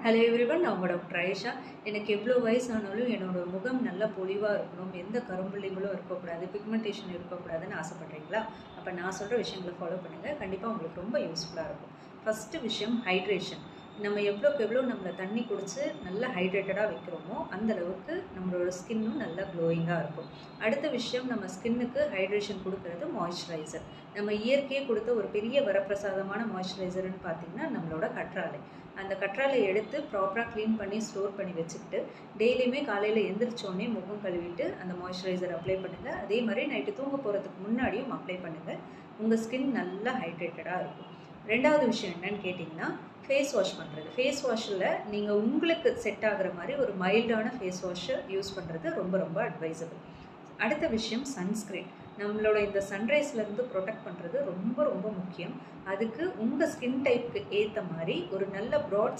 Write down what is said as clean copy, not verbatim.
Hello everyone, நான் உங்களோட doctor Ayesha. எனக்கு எவ்வளோ வயசானாலும் என்னோட முகம் நல்ல பொலிவாக இருக்கணும், எந்த கரும்புள்ளிகளும் இருக்கக்கூடாது, பிக்மெண்டேஷன் இருக்கக்கூடாதுன்னு ஆசைப்பட்றீங்களா? அப்போ நான் சொல்கிற விஷயங்களை ஃபாலோ பண்ணுங்கள். கண்டிப்பாக உங்களுக்கு ரொம்ப யூஸ்ஃபுல்லாக இருக்கும். ஃபஸ்ட்டு விஷயம் ஹைட்ரேஷன். நம்ம எவ்வளோக்கு எவ்வளோ நம்மளை தண்ணி குடித்து நல்லா ஹைட்ரேட்டடாக வைக்கிறோமோ அந்த அளவுக்கு நம்மளோட ஸ்கின்னும் நல்லா க்ளோயிங்காக இருக்கும். அடுத்த விஷயம், நம்ம ஸ்கின்னுக்கு ஹைட்ரேஷன் கொடுக்கறது மாய்ஸ்சரைசர். நம்ம இயற்கையே கொடுத்த ஒரு பெரிய வரப்பிரசாதமான மாய்ஸ்சரைசர்னு பார்த்திங்கன்னா நம்மளோட கற்றாழை. அந்த கற்றாழையை எடுத்து ப்ராப்பராக க்ளீன் பண்ணி ஸ்டோர் பண்ணி வச்சுக்கிட்டு டெய்லியுமே காலையில் எந்திரிச்சோடனே முகம் கழுவிட்டு அந்த மாய்ஸ்சரைசர் அப்ளை பண்ணுங்கள். அதே மாதிரி நைட்டு தூங்க போகிறதுக்கு முன்னாடியும் அப்ளை பண்ணுங்கள். உங்கள் ஸ்கின் நல்லா ஹைட்ரேட்டடாக இருக்கும். ரெண்டாவது விஷயம் என்னன்னு கேட்டிங்கன்னா, ஃபேஸ் வாஷ் பண்ணுறது. ஃபேஸ் வாஷில் நீங்கள் உங்களுக்கு செட் ஆகிற மாதிரி ஒரு மைல்டான ஃபேஸ் வாஷை யூஸ் பண்ணுறது ரொம்ப ரொம்ப அட்வைசபிள். அடுத்த விஷயம் சன்ஸ்க்ரீன். நம்மளோட இந்த சன்ரைஸ்லேருந்து ப்ரொடெக்ட் பண்ணுறது ரொம்ப ரொம்ப முக்கியம். அதுக்கு உங்கள் ஸ்கின் டைப்புக்கு ஏற்ற மாதிரி ஒரு நல்ல ப்ராட்